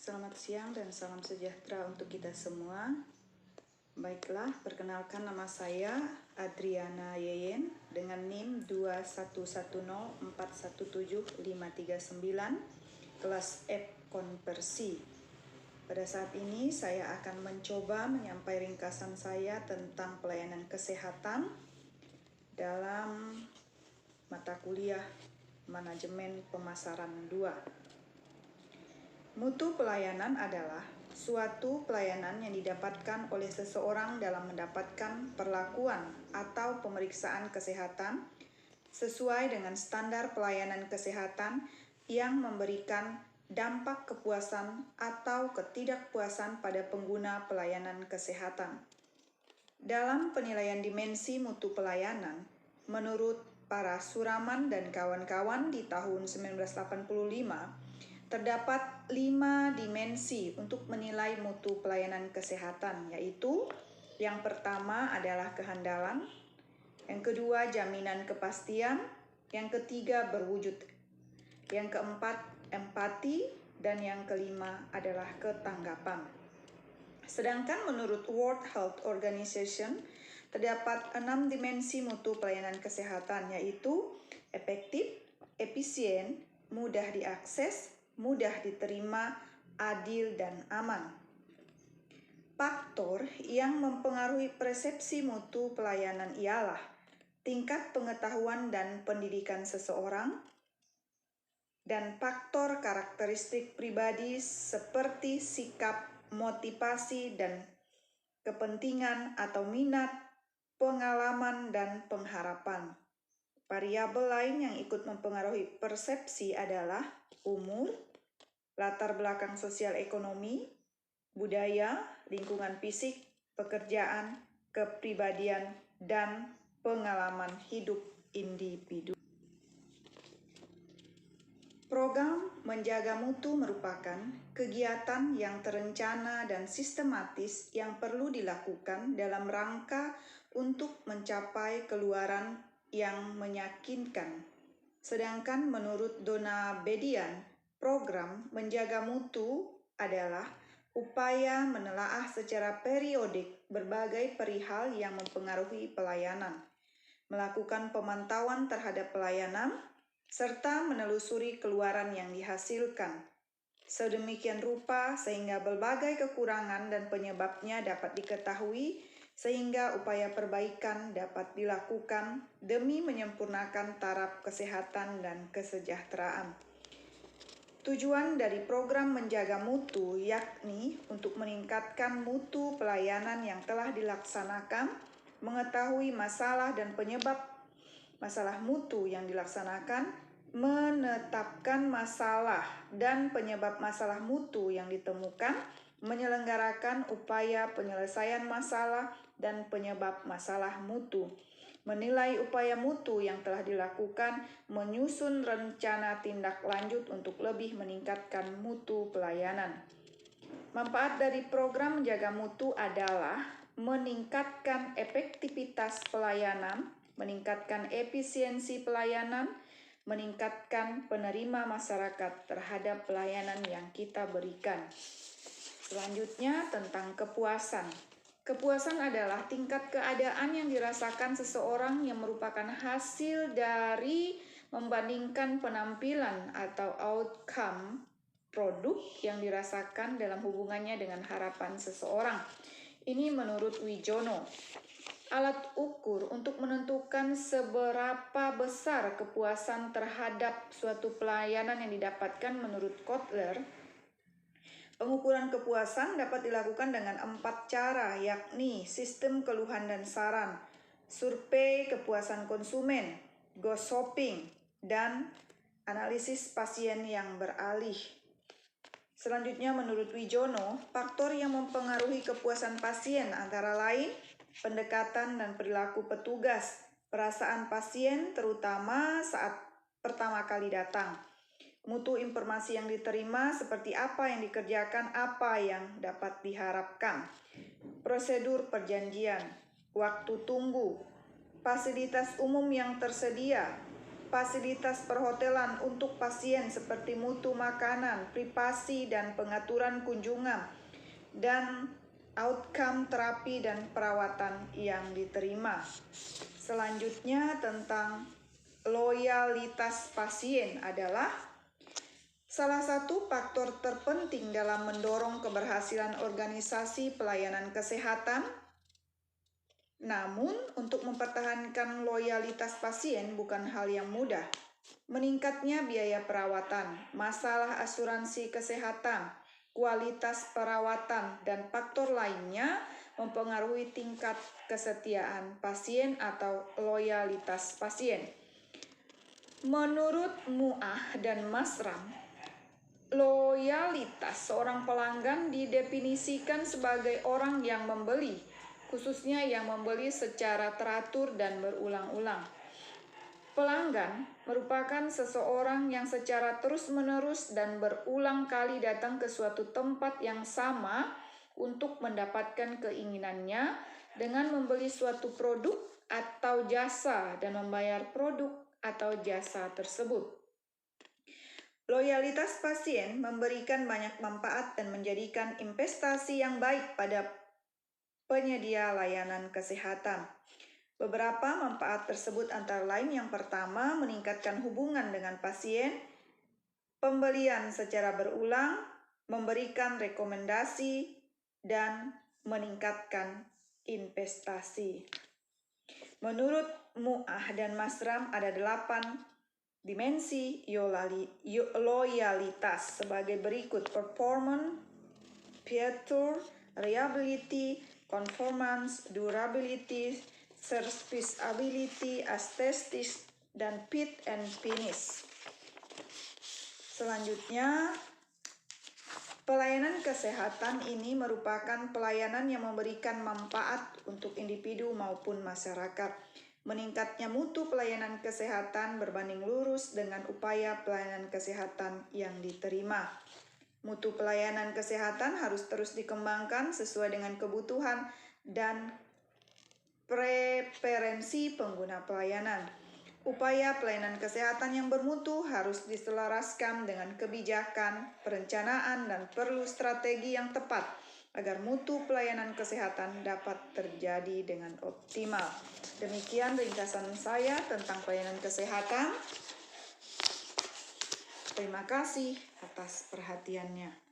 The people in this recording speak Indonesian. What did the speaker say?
Selamat siang dan salam sejahtera untuk kita semua. Baiklah, perkenalkan nama saya Adriana Yeyen dengan NIM 211041759, kelas F konversi. Pada saat ini saya akan mencoba menyampaikan ringkasan saya tentang pelayanan kesehatan dalam mata kuliah Manajemen Pemasaran 2. Mutu pelayanan adalah suatu pelayanan yang didapatkan oleh seseorang dalam mendapatkan perlakuan atau pemeriksaan kesehatan sesuai dengan standar pelayanan kesehatan yang memberikan dampak kepuasan atau ketidakpuasan pada pengguna pelayanan kesehatan. Dalam penilaian dimensi mutu pelayanan, menurut para Suraman dan kawan-kawan di tahun 1985, terdapat 5 dimensi untuk menilai mutu pelayanan kesehatan, yaitu yang pertama adalah kehandalan, yang kedua jaminan kepastian, yang ketiga berwujud, yang keempat empati, dan yang kelima adalah ketanggapan. Sedangkan menurut World Health Organization, terdapat 6 dimensi mutu pelayanan kesehatan, yaitu efektif, efisien, mudah diakses, mudah diterima, adil, dan aman. Faktor yang mempengaruhi persepsi mutu pelayanan ialah tingkat pengetahuan dan pendidikan seseorang, dan faktor karakteristik pribadi seperti sikap, motivasi, dan kepentingan atau minat, pengalaman, dan pengharapan. Variabel lain yang ikut mempengaruhi persepsi adalah umur, latar belakang sosial ekonomi, budaya, lingkungan fisik, pekerjaan, kepribadian, dan pengalaman hidup individu. Program menjaga mutu merupakan kegiatan yang terencana dan sistematis yang perlu dilakukan dalam rangka untuk mencapai keluaran yang meyakinkan. Sedangkan menurut Donna Bedian, program menjaga mutu adalah upaya menelaah secara periodik berbagai perihal yang mempengaruhi pelayanan, melakukan pemantauan terhadap pelayanan, serta menelusuri keluaran yang dihasilkan, sedemikian rupa sehingga berbagai kekurangan dan penyebabnya dapat diketahui, sehingga upaya perbaikan dapat dilakukan demi menyempurnakan taraf kesehatan dan kesejahteraan. Tujuan dari program menjaga mutu yakni untuk meningkatkan mutu pelayanan yang telah dilaksanakan, mengetahui masalah dan penyebab masalah mutu yang dilaksanakan, menetapkan masalah dan penyebab masalah mutu yang ditemukan, menyelenggarakan upaya penyelesaian masalah dan penyebab masalah mutu, menilai upaya mutu yang telah dilakukan, menyusun rencana tindak lanjut untuk lebih meningkatkan mutu pelayanan. Manfaat dari program menjaga mutu adalah meningkatkan efektivitas pelayanan, meningkatkan efisiensi pelayanan, meningkatkan penerima masyarakat terhadap pelayanan yang kita berikan. Selanjutnya tentang kepuasan. Kepuasan adalah tingkat keadaan yang dirasakan seseorang yang merupakan hasil dari membandingkan penampilan atau outcome produk yang dirasakan dalam hubungannya dengan harapan seseorang. Ini menurut Wijono. Alat ukur untuk menentukan seberapa besar kepuasan terhadap suatu pelayanan yang didapatkan menurut Kotler, pengukuran kepuasan dapat dilakukan dengan 4 cara, yakni sistem keluhan dan saran, survei kepuasan konsumen, ghost shopping, dan analisis pasien yang beralih. Selanjutnya menurut Wijono, faktor yang mempengaruhi kepuasan pasien antara lain pendekatan dan perilaku petugas, perasaan pasien terutama saat pertama kali datang, mutu informasi yang diterima seperti apa yang dikerjakan, apa yang dapat diharapkan, prosedur perjanjian, waktu tunggu, fasilitas umum yang tersedia, fasilitas perhotelan untuk pasien seperti mutu makanan, privasi dan pengaturan kunjungan, dan outcome terapi dan perawatan yang diterima. Selanjutnya tentang loyalitas pasien adalah salah satu faktor terpenting dalam mendorong keberhasilan organisasi pelayanan kesehatan. Namun, untuk mempertahankan loyalitas pasien bukan hal yang mudah. Meningkatnya biaya perawatan, masalah asuransi kesehatan, kualitas perawatan, dan faktor lainnya mempengaruhi tingkat kesetiaan pasien atau loyalitas pasien. Menurut Muah dan Masram, loyalitas seorang pelanggan didefinisikan sebagai orang yang membeli, khususnya yang membeli secara teratur dan berulang-ulang. Pelanggan merupakan seseorang yang secara terus-menerus dan berulang kali datang ke suatu tempat yang sama untuk mendapatkan keinginannya dengan membeli suatu produk atau jasa dan membayar produk atau jasa tersebut. Loyalitas pasien memberikan banyak manfaat dan menjadikan investasi yang baik pada penyedia layanan kesehatan. Beberapa manfaat tersebut antara lain yang pertama, meningkatkan hubungan dengan pasien, pembelian secara berulang, memberikan rekomendasi, dan meningkatkan investasi. Menurut Muah dan Masram ada 8 dimensi loyalitas sebagai berikut: performance, feature, reliability, conformance, durability, serviceability, aesthetics, dan fit and finish. Selanjutnya, pelayanan kesehatan ini merupakan pelayanan yang memberikan manfaat untuk individu maupun masyarakat. Meningkatnya mutu pelayanan kesehatan berbanding lurus dengan upaya pelayanan kesehatan yang diterima. Mutu pelayanan kesehatan harus terus dikembangkan sesuai dengan kebutuhan dan preferensi pengguna pelayanan. Upaya pelayanan kesehatan yang bermutu harus diselaraskan dengan kebijakan, perencanaan, dan perlu strategi yang tepat agar mutu pelayanan kesehatan dapat terjadi dengan optimal. Demikian ringkasan saya tentang pelayanan kesehatan. Terima kasih atas perhatiannya.